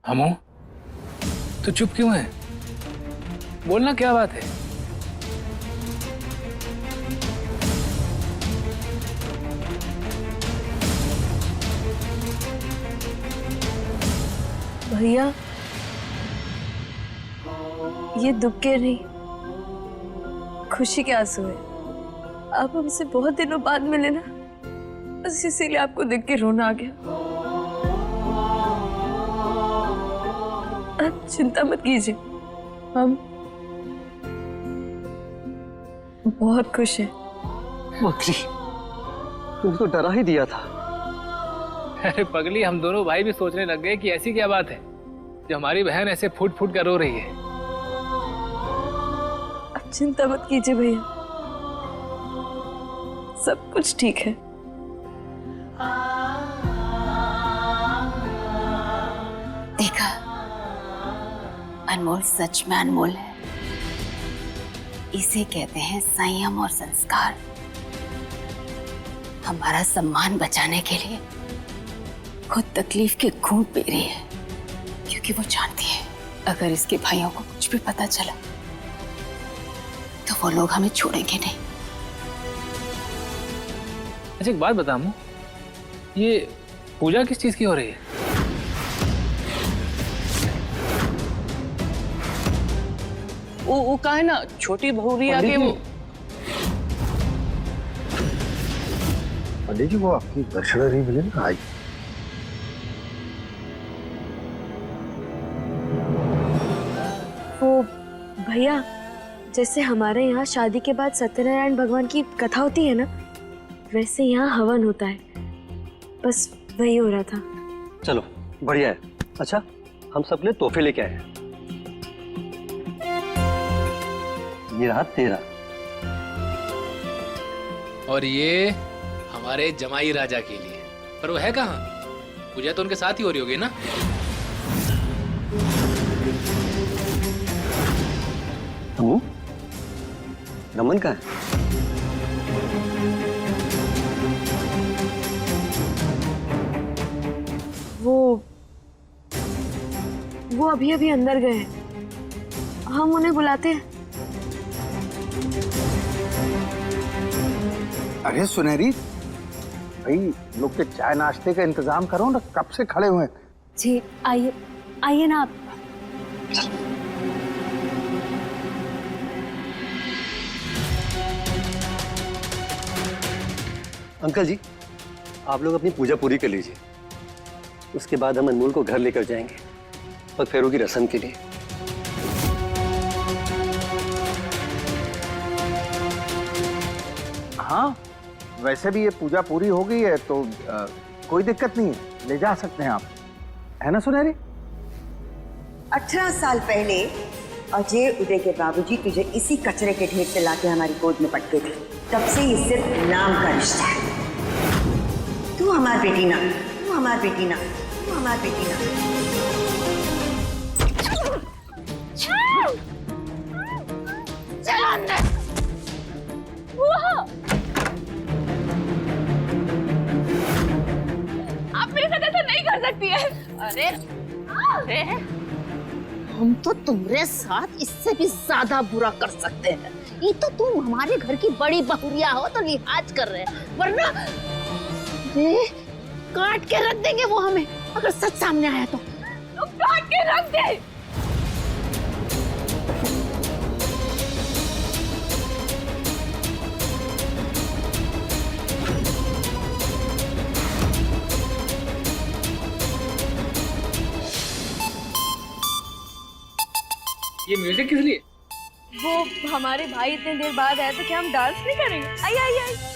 हमू, तू चुप क्यों है? बोलना, क्या बात है? भैया, ये दुख के नहीं, खुशी के आंसू है। आप हमसे बहुत दिनों बाद मिले ना, बस इसीलिए आपको देख के रोना आ गया। आप चिंता मत कीजिए, हम बहुत खुश हैं। पगली, तुम तो डरा ही दिया था। अरे पगली, हम दोनों भाई भी सोचने लग गए कि ऐसी क्या बात है जो हमारी बहन ऐसे फूट फूट कर रो रही है। आप चिंता मत कीजिए भैया, सब कुछ ठीक है। देखा, अनमोल सच में अनमोल है। इसे कहते हैं संयम और संस्कार। हमारा सम्मान बचाने के लिए खुद तकलीफ के घूंट पी रही है, क्योंकि वो जानती है अगर इसके भाइयों को कुछ भी पता चला तो वो लोग हमें छोड़ेंगे नहीं। अच्छा, एक बात बता, ये पूजा किस चीज की हो रही है? वो का है ना, छोटी बहुरिया के वो। पंडित जी, वो आपकी दक्षिणा नहीं मिली ना आज? वो भैया, जैसे हमारे यहाँ शादी के बाद सत्यनारायण भगवान की कथा होती है ना, वैसे यहाँ हवन होता है, बस वही हो रहा था। चलो, बढ़िया है। अच्छा, हम सब ने तोहफे लेके आए हैं। ये रहा तेरा। और ये हमारे जमाई राजा के लिए। पर वो है कहाँ? पूजा तो उनके साथ ही हो रही होगी ना? हमू, रमन कहाँ है? वो अभी अभी अंदर गए हैं, हम उन्हें बुलाते हैं। अरे सुनहरी, भाई लोग के चाय नाश्ते का इंतजाम करो ना, कब से खड़े हुए हैं। जी आइए, आइए ना आप। अंकल जी, आप लोग अपनी पूजा पूरी कर लीजिए। उसके बाद हम अनमोल को घर लेकर जाएंगे पग फेरों की रस्म के लिए। हाँ, वैसे भी ये पूजा पूरी हो गई है तो कोई दिक्कत नहीं है, ले जा सकते हैं आप, है ना सुनहरी? 18 साल पहले अजय उदय के बाबूजी तुझे इसी कचरे के ढेर से लाके हमारी गोद में पटके थे। तब से ये सिर्फ नाम का रिश्ता है। तू हमार बेटी ना, तू हमार बेटी ना, तू हमार बेटी ना। चलो अंदर। आप मेरे साथ ऐसा नहीं कर सकती है। अरे अरे, हम तो तुम्हारे साथ इससे भी ज्यादा बुरा कर सकते हैं। ये तो तुम हमारे घर की बड़ी बहुरिया हो तो लिहाज कर रहे हैं, वरना काट के रख देंगे वो हमें, अगर सच सामने आया तो काट के रख दे। ये म्यूजिक किस लिए? वो हमारे भाई इतने देर बाद आए तो क्या हम डांस नहीं करेंगे? आइए आइए आइए।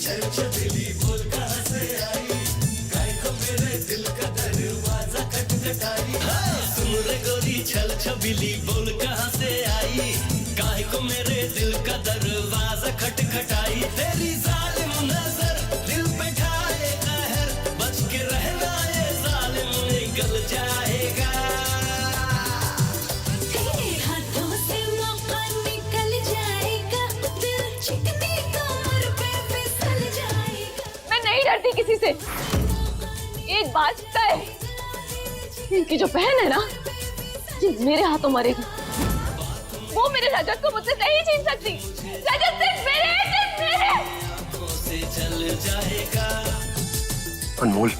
छल छबीली बोल कहाँ से आई, गाय को मेरे दिल का दरवाजा खटखटाई। तेरी जालिम नजर दिल पे ढाए कहर, बच के रहना ये जालिम निकल जाएगा। तेरे हाथों से मौका निकल जाएगा, दिल चिकनी कमर डरती किसी से। एक बात तय, इनकी जो बहन है ना, ये मेरे हाथों मरेगी। वो मेरे रजत को मुझसे नहीं छीन सकती। रजत सिर्फ मेरे से चल जाएगा। अनमोल,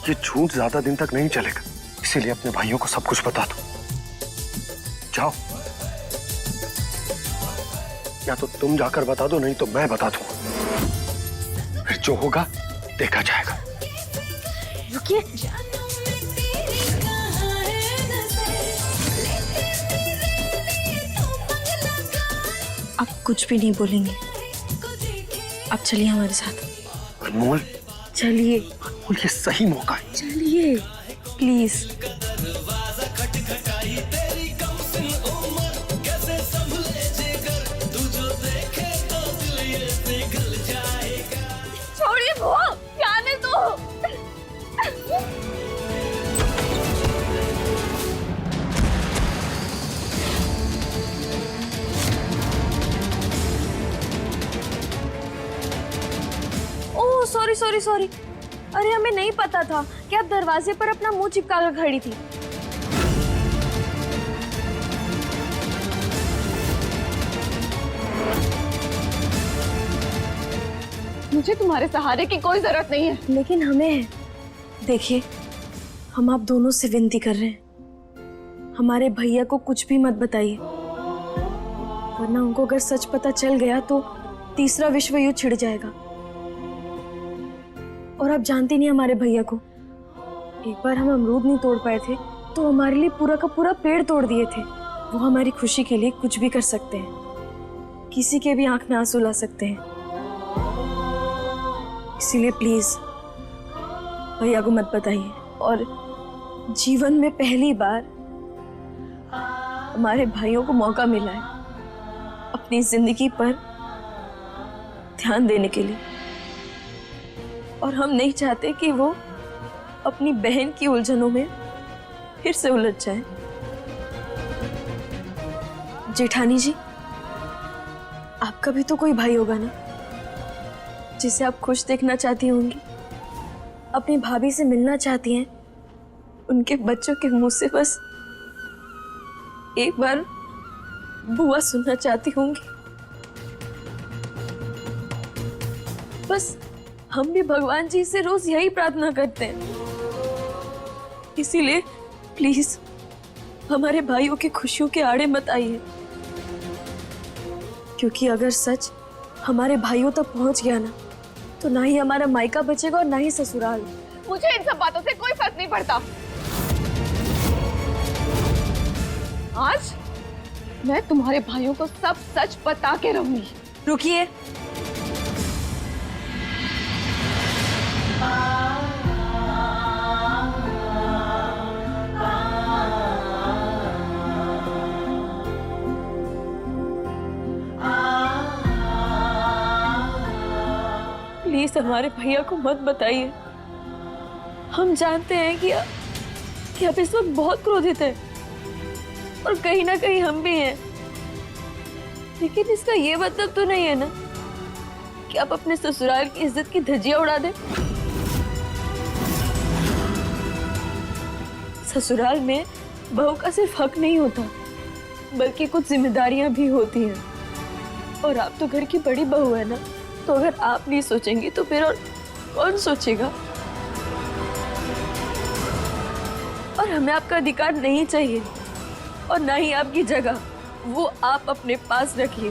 ये झूठ ज्यादा दिन तक नहीं चलेगा, इसीलिए अपने भाइयों को सब कुछ बता दो। जाओ, या तो तुम जाकर बता दो, नहीं तो मैं बता दूंगा। फिर जो होगा देखा जाएगा। रुकिए, आप कुछ भी नहीं बोलेंगे। आप चलिए हमारे साथ। अनमोल, चलिए। अनमोल, ये सही मौका है। चलिए प्लीज। दरवाजा खटखटाई तेरी कम सिन उम्र, कैसे संभले जिगर, तू जो देखे तो दिल ये पिघल जाएगा। छोड़िए बुआ, जाने दो। ओह सॉरी सॉरी सॉरी, अरे हमें नहीं पता था कि आप दरवाजे पर अपना मुंह चिपका कर खड़ी थी। मुझे तुम्हारे सहारे की कोई जरूरत नहीं है। लेकिन हमें है। देखिए, हम आप दोनों से विनती कर रहे हैं, हमारे भैया को कुछ भी मत बताइए, वरना उनको अगर सच पता चल गया तो तीसरा विश्व युद्ध छिड़ जाएगा। और आप जानते नहीं हमारे भैया को, एक बार हम अमरूद नहीं तोड़ पाए थे तो हमारे लिए पूरा का पूरा पेड़ तोड़ दिए थे। वो हमारी खुशी के लिए कुछ भी कर सकते हैं, किसी के भी आंख में आंसू ला सकते हैं। इसीलिए प्लीज भैया को मत बताइए। और जीवन में पहली बार हमारे भाइयों को मौका मिला है अपनी जिंदगी पर ध्यान देने के लिए, और हम नहीं चाहते कि वो अपनी बहन की उलझनों में फिर से उलझ जाए। जेठानी जी, आपका भी तो कोई भाई होगा ना जिसे आप खुश देखना चाहती होंगी, अपनी भाभी से मिलना चाहती हैं, उनके बच्चों के मुंह से बस एक बार बुआ सुनना चाहती होंगी। बस हम भी भगवान जी से रोज यही प्रार्थना करते हैं। इसीलिए प्लीज हमारे भाइयों की खुशियों के आड़े मत आइए, क्योंकि अगर सच हमारे भाइयों तक पहुंच गया ना तो ना ही हमारा मायका बचेगा और ना ही ससुराल। मुझे इन सब बातों से कोई फर्क नहीं पड़ता। आज मैं तुम्हारे भाइयों को सब सच बता के रहूंगी। रुकिए, प्लीज हमारे भैया को मत बताइए। हम जानते हैं कि आप इस वक्त बहुत क्रोधित हैं और कहीं ना कहीं हम भी हैं, लेकिन इसका ये मतलब तो नहीं है ना कि आप अपने ससुराल की इज्जत की धज्जियां उड़ा दें। ससुराल में बहू का सिर्फ हक नहीं होता, बल्कि कुछ जिम्मेदारियां भी होती हैं, और आप तो घर की बड़ी बहू है ना, तो अगर आप नहीं सोचेंगी तो फिर और कौन सोचेगा। और हमें आपका अधिकार नहीं चाहिए और ना ही आपकी जगह, वो आप अपने पास रखिए।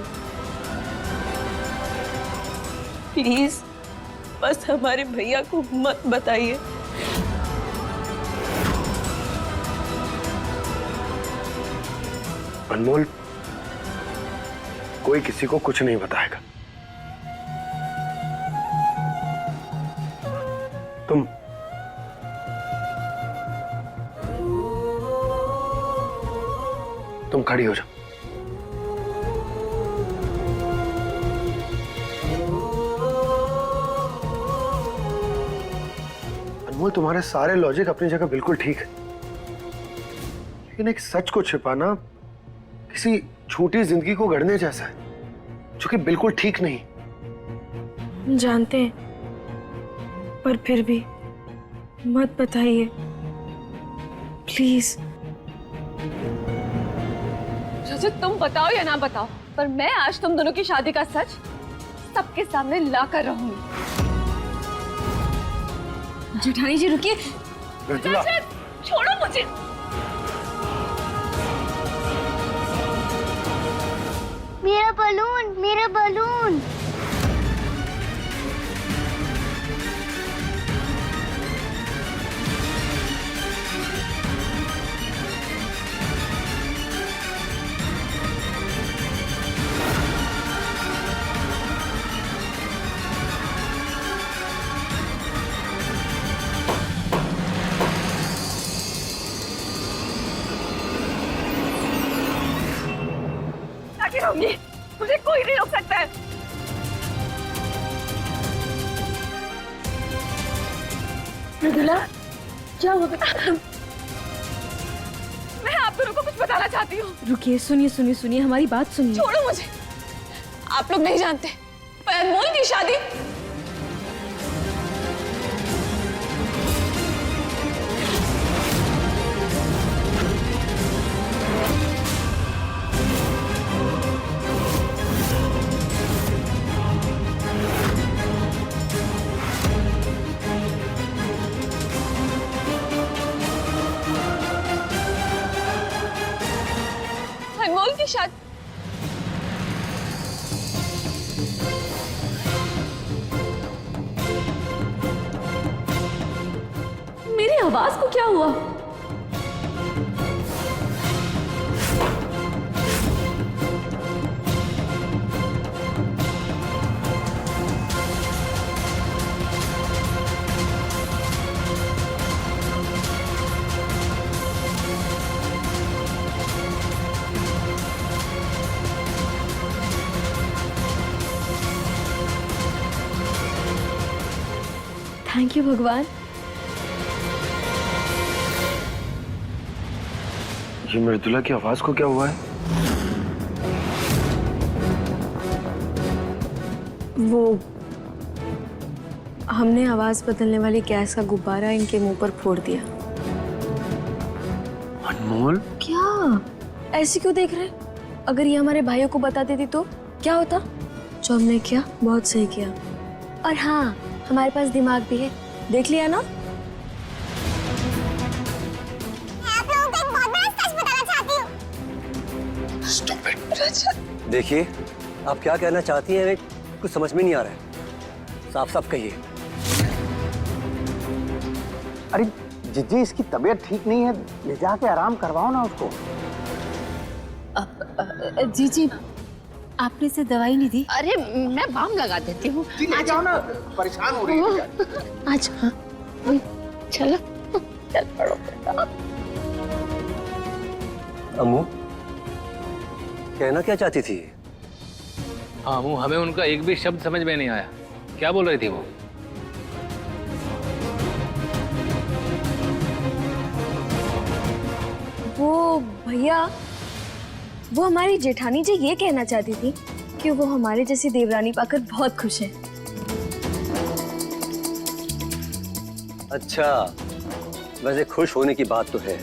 प्लीज बस हमारे भैया को मत बताइए। अनमोल, कोई किसी को कुछ नहीं बताएगा। तुम खड़ी हो जाओ। अनमोल, तुम्हारे सारे लॉजिक अपनी जगह बिल्कुल ठीक है, लेकिन एक सच को छिपाना किसी छोटी जिंदगी को गढ़ने जैसा है, जो कि बिल्कुल ठीक नहीं। जानते हैं, पर फिर भी मत बताइए प्लीज। रजत, तुम बताओ या ना बताओ, पर मैं आज तुम दोनों की शादी का सच सबके सामने ला कर रहूंगी। जेठानी जी रुकिए। मृदुला, छोड़ो मुझे। मेरा बलून, मेरा बलून। आगे रहूंगी, मुझे कोई नहीं रोक सकता है। मृदुला, क्या हुआ? मैं आप दोनों को कुछ बताना चाहती हूँ। रुकिए, सुनिए सुनिए सुनिए, हमारी बात सुनिए। छोड़ो मुझे। आप लोग नहीं जानते, पर अनमोल की शादी अनमोल की शादी मेरी आवाज को क्या हुआ? थैंक यू भगवान। ये मृदुला की आवाज को क्या हुआ है? वो हमने आवाज बदलने वाली गैस का गुब्बारा इनके मुंह पर फोड़ दिया। अनमोल, क्या ऐसे क्यों देख रहे? अगर ये हमारे भाइयों को बता देती तो क्या होता? जो हमने किया बहुत सही किया। और हाँ, हमारे पास दिमाग भी है, देख लिया ना? आप लोगों को एक बहुत बड़ा सच बताना चाहती हूँ। देखिए, आप क्या कहना चाहती हैं कुछ समझ में नहीं आ रहा है, साफ साफ कहिए। अरे जिज्जी, इसकी तबीयत ठीक नहीं है, ले जाके आराम करवाओ ना उसको। जी जी, आपने इसे दवाई नहीं दी? अरे मैं बाम लगा देती हूँ। ले जाओ ना, परेशान हो रही है। आज हाँ, चलो चल पड़ो बेटा। अम्मू, कहना क्या चाहती थी? हाँ अम्मू, हमें उनका एक भी शब्द समझ में नहीं आया। क्या बोल रही थी वो? वो भैया, वो हमारी जेठानी जी ये कहना चाहती थी कि वो हमारे जैसी देवरानी पाकर बहुत खुश है। अच्छा, वैसे खुश होने की बात तो है,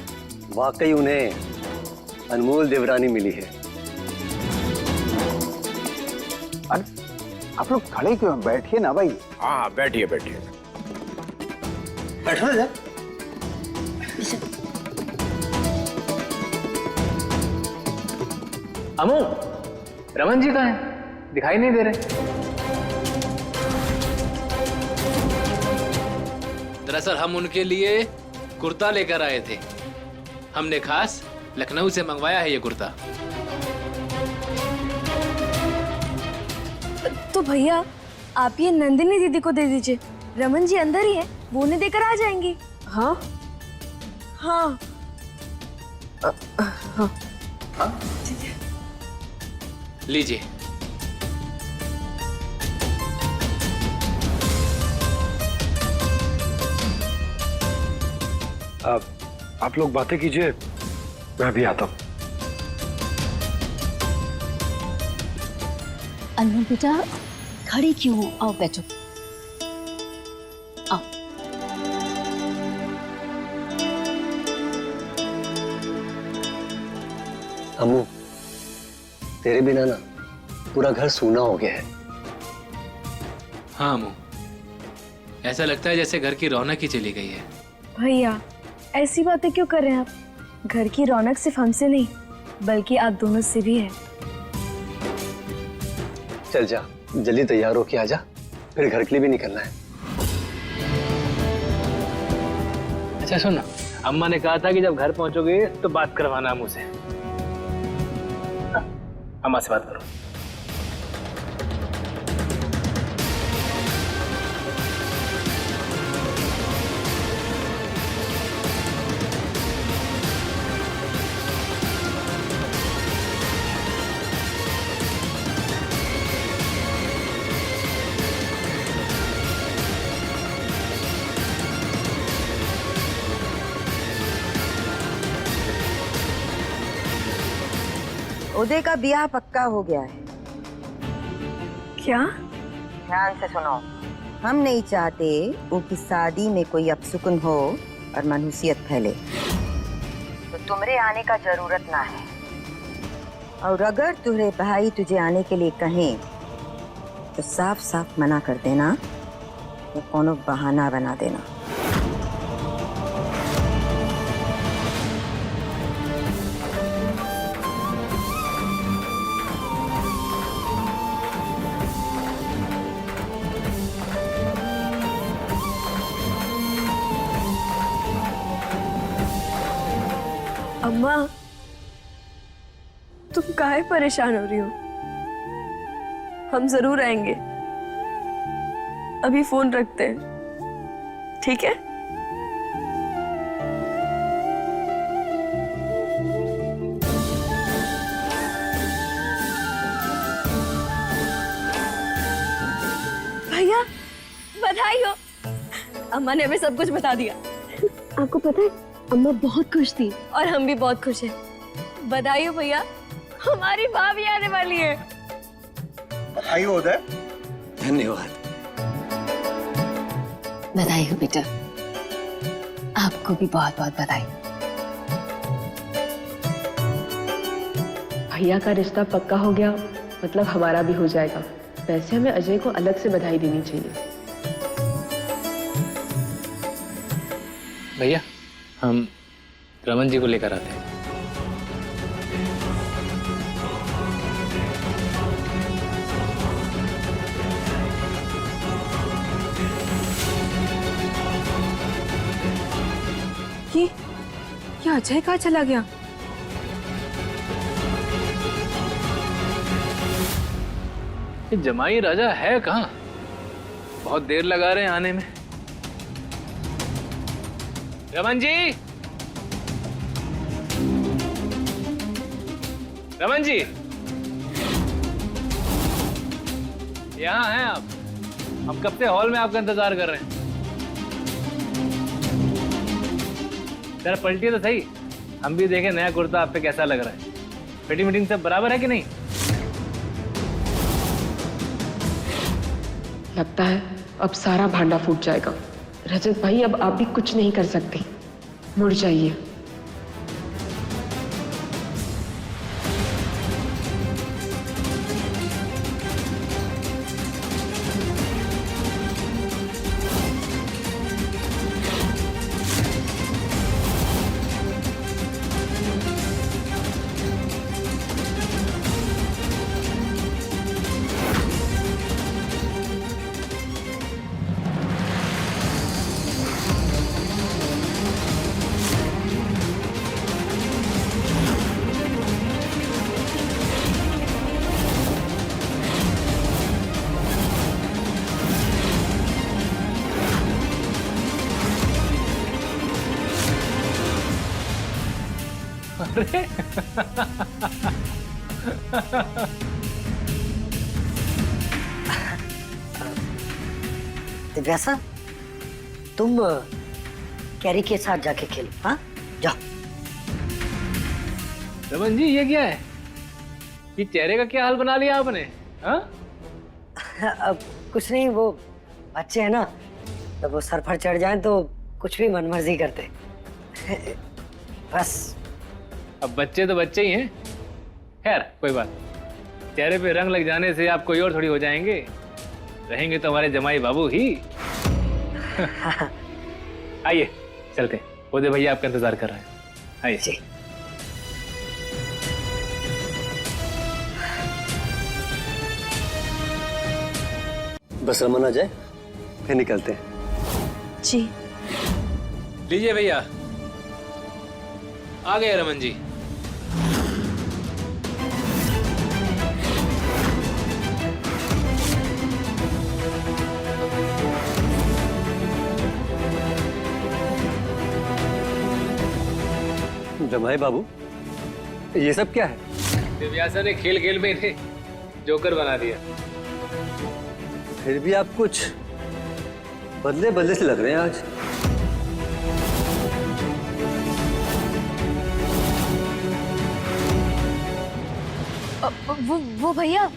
वाकई उन्हें अनमोल देवरानी मिली है। अरे आप लोग खड़े क्यों हैं? बैठिए ना भाई। हाँ बैठिए बैठिए। बैठो ना। अम्मू, रमन जी कहाँ हैं? दिखाई नहीं दे रहे। दरअसल हम उनके लिए कुर्ता लेकर आए थे। हमने खास लखनऊ से मंगवाया है ये कुर्ता। तो भैया, आप ये नंदिनी दीदी को दे दीजिए, रमन जी अंदर ही है, वो उन्हें देकर आ जाएंगी। हाँ हाँ हाँ, लीजिए। आप लोग बातें कीजिए, मैं भी आता हूँ। अनमोल बेटा, खड़ी क्यों हो? आओ बैठो। आओ। अम्मू, तेरे बिना ना पूरा घर सूना हो गया है। हाँ अम्मू, ऐसा लगता है जैसे घर की रौनक ही चली गई है। भैया ऐसी बातें क्यों कर रहे हैं आप? घर की रौनक सिर्फ हमसे नहीं बल्कि आप दोनों से भी है। चल जा, जल्दी तैयार होके आ जा, फिर घर के लिए भी निकलना है। अच्छा सुन, अम्मा ने कहा था कि जब घर पहुंचोगे तो बात करवाना अम्मू से। अम्मा से बात करो। उदय का ब्याह पक्का हो गया है। क्या? ध्यान से सुनो, हम नहीं चाहते उनकी शादी में कोई अपशुकुन हो और मनहूसियत फैले, तो तुम्हारे आने का जरूरत ना है। और अगर तुम्हारे भाई तुझे आने के लिए कहें तो साफ साफ मना कर देना या कोनो बहाना बना देना। अम्मा, तुम काहे परेशान हो रही हो? हम जरूर आएंगे। अभी फोन रखते हैं, ठीक है? भैया बधाई हो, अम्मा ने हमें सब कुछ बता दिया। आपको पता है अम्मा बहुत खुश थी और हम भी बहुत खुश हैं। बधाई हो भैया, हमारी भाभी आने वाली है। बधाई हो उदय। धन्यवाद। बधाई हो बेटा, आपको भी बहुत बहुत बधाई। भैया का रिश्ता पक्का हो गया, मतलब हमारा भी हो जाएगा। वैसे हमें अजय को अलग से बधाई देनी चाहिए। भैया हम रमन जी को लेकर आते हैं। ये अजय कहाँ चला गया? ये जमाई राजा है कहाँ? बहुत देर लगा रहे हैं आने में। रमन जी, रमन जी, यहाँ हैं आप? हम कब से हॉल में आपका इंतजार कर रहे हैं। जरा पलटिए तो सही, हम भी देखें नया कुर्ता आप पे कैसा लग रहा है। फिटिंग मीटिंग सब बराबर है कि नहीं? लगता है अब सारा भांडा फूट जाएगा। रजत भाई अब आप भी कुछ नहीं कर सकते, मुड़ जाइए। अरे वैसा तुम कैरी के साथ जाके खेलो। हाँ जाओ। रमन जी ये क्या है? ये चेहरे का क्या हाल बना लिया आपने? हाँ अब कुछ नहीं, वो बच्चे हैं ना, जब वो सर पर चढ़ जाएं तो कुछ भी मनमर्जी करते। बस। अब बच्चे तो बच्चे ही हैं। खैर कोई बात, चेहरे पे रंग लग जाने से आप कोई और थोड़ी हो जाएंगे, रहेंगे तो हमारे जमाई बाबू ही। आइए चलते हैं, उदय भैया आपका इंतजार कर रहे हैं। आइए जी। बस रमन आ जाए फिर निकलते हैं। जी। लीजिए भैया, आ गए रमन जी। जमाई बाबू, ये सब क्या है? दिव्यासा ने खेल खेल में इन्हें जोकर बना दिया। फिर भी आप कुछ बदले बदले से लग रहे हैं आज। वो भैया,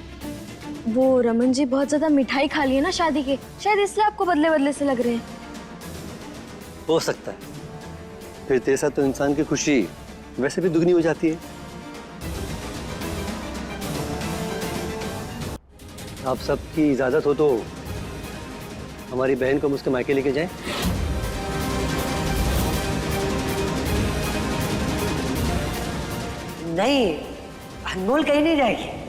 वो रमन जी बहुत ज्यादा मिठाई खा लिए ना शादी के, शायद इसलिए आपको बदले बदले से लग रहे हैं। हो सकता है, फिर तेरे साथ तो इंसान की खुशी वैसे भी दुगनी हो जाती है। आप सबकी इजाजत हो तो हमारी बहन को हम उसके मायके लेके जाएं? नहीं, अनमोल कहीं नहीं जाएगी।